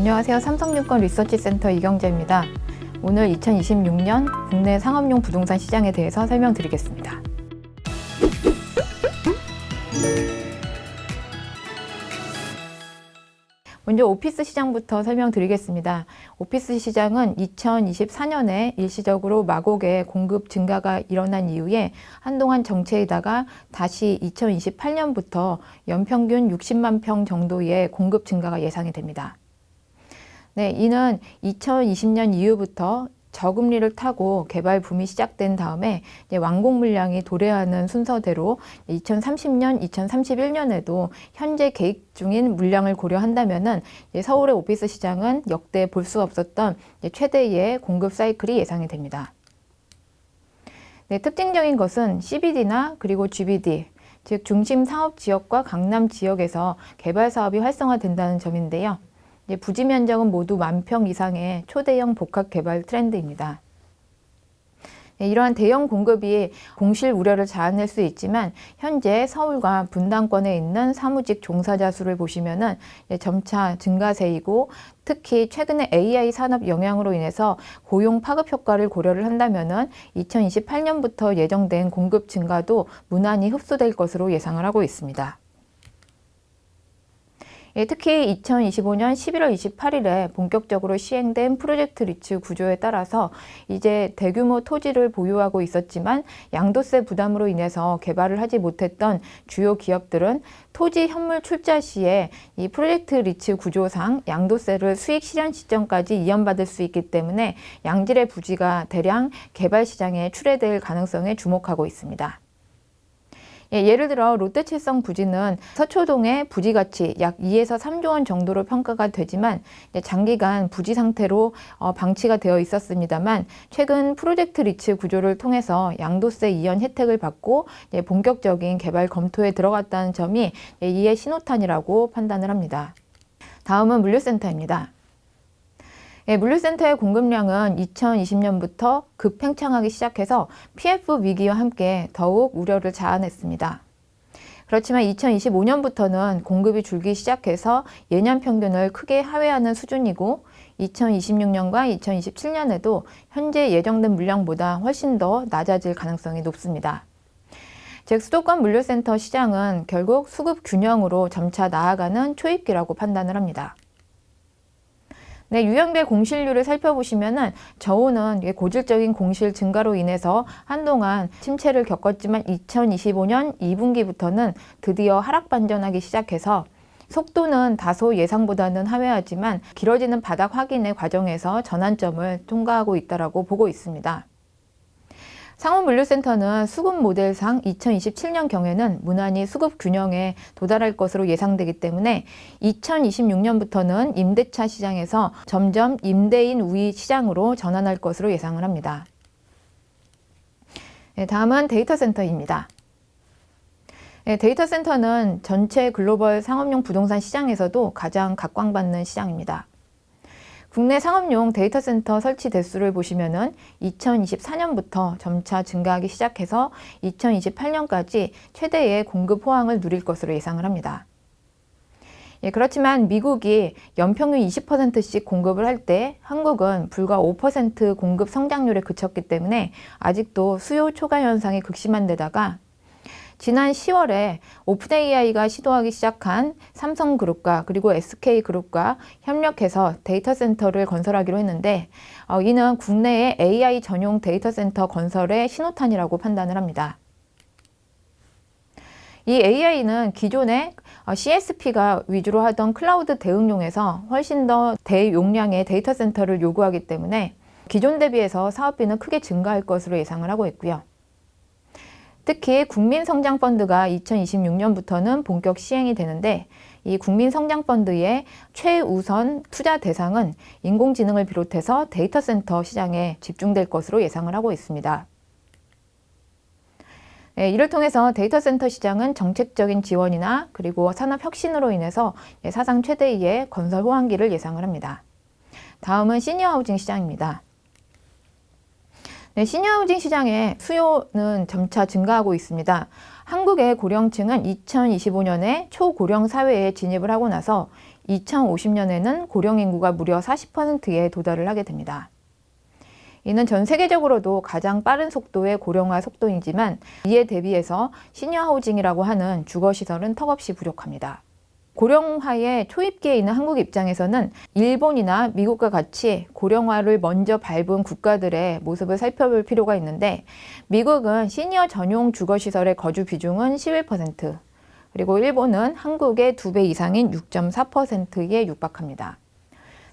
안녕하세요. 삼성증권 리서치센터 이경재입니다. 오늘 2026년 국내 상업용 부동산 시장에 대해서 설명드리겠습니다. 먼저 오피스 시장부터 설명드리겠습니다. 오피스 시장은 2024년에 일시적으로 마곡의 공급 증가가 일어난 이후에 한동안 정체이다가 다시 2028년부터 연평균 60만 평 정도의 공급 증가가 예상이 됩니다. 네, 이는 2020년 이후부터 저금리를 타고 개발 붐이 시작된 다음에 완공 물량이 도래하는 순서대로 2030년, 2031년에도 현재 계획 중인 물량을 고려한다면은 서울의 오피스 시장은 역대 볼 수 없었던 최대의 공급 사이클이 예상이 됩니다. 네, 특징적인 것은 CBD나 그리고 GBD, 즉 중심 상업 지역과 강남 지역에서 개발 사업이 활성화된다는 점인데요. 부지 면적은 모두 10,000평 이상의 초대형 복합 개발 트렌드입니다. 이러한 대형 공급이 공실 우려를 자아낼 수 있지만 현재 서울과 분당권에 있는 사무직 종사자 수를 보시면은 점차 증가세이고 특히 최근에 AI 산업 영향으로 인해서 고용 파급 효과를 고려를 한다면은 2028년부터 예정된 공급 증가도 무난히 흡수될 것으로 예상을 하고 있습니다. 특히 2025년 11월 28일에 본격적으로 시행된 프로젝트 리츠 구조에 따라서 이제 대규모 토지를 보유하고 있었지만 양도세 부담으로 인해서 개발을 하지 못했던 주요 기업들은 토지 현물 출자 시에 이 프로젝트 리츠 구조상 양도세를 수익 실현 시점까지 이연받을 수 있기 때문에 양질의 부지가 대량 개발 시장에 출회될 가능성에 주목하고 있습니다. 예를 들어 롯데칠성 부지는 서초동의 부지 가치 약 2에서 3조 원 정도로 평가가 되지만 장기간 부지 상태로 방치가 되어 있었습니다만 최근 프로젝트 리츠 구조를 통해서 양도세 이연 혜택을 받고 본격적인 개발 검토에 들어갔다는 점이 이의 신호탄이라고 판단을 합니다. 다음은 물류센터입니다. 물류센터의 공급량은 2020년부터 급팽창하기 시작해서 PF 위기와 함께 더욱 우려를 자아냈습니다. 그렇지만 2025년부터는 공급이 줄기 시작해서 예년 평균을 크게 하회하는 수준이고 2026년과 2027년에도 현재 예정된 물량보다 훨씬 더 낮아질 가능성이 높습니다. 즉 수도권 물류센터 시장은 결국 수급 균형으로 점차 나아가는 초입기라고 판단을 합니다. 네, 유형별 공실률을 살펴보시면은 저온은 고질적인 공실 증가로 인해서 한동안 침체를 겪었지만 2025년 2분기부터는 드디어 하락 반전하기 시작해서 속도는 다소 예상보다는 하회하지만 길어지는 바닥 확인의 과정에서 전환점을 통과하고 있다고 보고 있습니다. 상업물류센터는 수급 모델상 2027년 경에는 무난히 수급 균형에 도달할 것으로 예상되기 때문에 2026년부터는 임대차 시장에서 점점 임대인 우위 시장으로 전환할 것으로 예상을 합니다. 다음은 데이터센터입니다. 데이터센터는 전체 글로벌 상업용 부동산 시장에서도 가장 각광받는 시장입니다. 국내 상업용 데이터 센터 설치 대수를 보시면은 2024년부터 점차 증가하기 시작해서 2028년까지 최대의 공급 호황을 누릴 것으로 예상을 합니다. 그렇지만 미국이 연평균 20%씩 공급을 할 때 한국은 불과 5% 공급 성장률에 그쳤기 때문에 아직도 수요 초과 현상이 극심한 데다가 지난 10월에 오픈AI가 시도하기 시작한 삼성그룹과 그리고 SK그룹과 협력해서 데이터 센터를 건설하기로 했는데 이는 국내의 AI 전용 데이터 센터 건설의 신호탄이라고 판단을 합니다. 이 AI는 기존에 CSP가 위주로 하던 클라우드 대응용에서 훨씬 더 대용량의 데이터 센터를 요구하기 때문에 기존 대비해서 사업비는 크게 증가할 것으로 예상을 하고 있고요. 특히 국민성장펀드가 2026년부터는 본격 시행이 되는데 이 국민성장펀드의 최우선 투자 대상은 인공지능을 비롯해서 데이터 센터 시장에 집중될 것으로 예상을 하고 있습니다. 이를 통해서 데이터 센터 시장은 정책적인 지원이나 그리고 산업 혁신으로 인해서 사상 최대의 건설 호황기를 예상을 합니다. 다음은 시니어 하우징 시장입니다. 네, 시니어하우징 시장의 수요는 점차 증가하고 있습니다. 한국의 고령층은 2025년에 초고령 사회에 진입을 하고 나서 2050년에는 고령 인구가 무려 40%에 도달을 하게 됩니다. 이는 전 세계적으로도 가장 빠른 속도의 고령화 속도이지만 이에 대비해서 시니어 하우징이라고 하는 주거시설은 턱없이 부족합니다. 고령화의 초입기에 있는 한국 입장에서는 일본이나 미국과 같이 고령화를 먼저 밟은 국가들의 모습을 살펴볼 필요가 있는데, 미국은 시니어 전용 주거시설의 거주 비중은 11%, 그리고 일본은 한국의 2배 이상인 6.4%에 육박합니다.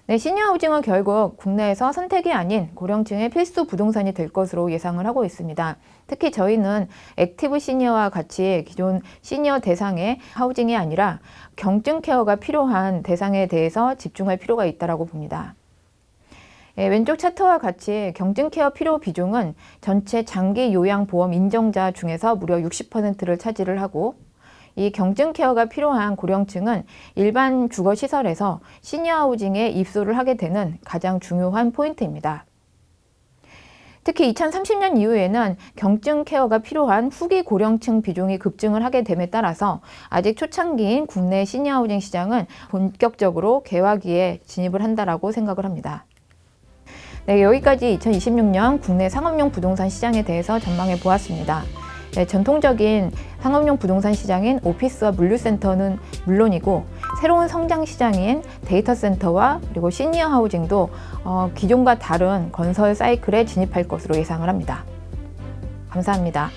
네, 시니어 하우징은 결국 국내에서 선택이 아닌 고령층의 필수 부동산이 될 것으로 예상을 하고 있습니다. 특히 저희는 액티브 시니어와 같이 기존 시니어 대상의 하우징이 아니라 경증 케어가 필요한 대상에 대해서 집중할 필요가 있다고 봅니다. 왼쪽 차트와 같이 경증 케어 필요 비중은 전체 장기 요양 보험 인정자 중에서 무려 60%를 차지를 하고, 이 경증 케어가 필요한 고령층은 일반 주거시설에서 시니어 하우징에 입소를 하게 되는 가장 중요한 포인트입니다. 특히 2030년 이후에는 경증 케어가 필요한 후기 고령층 비중이 급증을 하게 됨에 따라서 아직 초창기인 국내 시니어 하우징 시장은 본격적으로 개화기에 진입을 한다라고 생각을 합니다. 네, 여기까지 2026년 국내 상업용 부동산 시장에 대해서 전망해 보았습니다. 네, 전통적인 상업용 부동산 시장인 오피스와 물류센터는 물론이고, 새로운 성장 시장인 데이터 센터와 그리고 시니어 하우징도 기존과 다른 건설 사이클에 진입할 것으로 예상을 합니다. 감사합니다.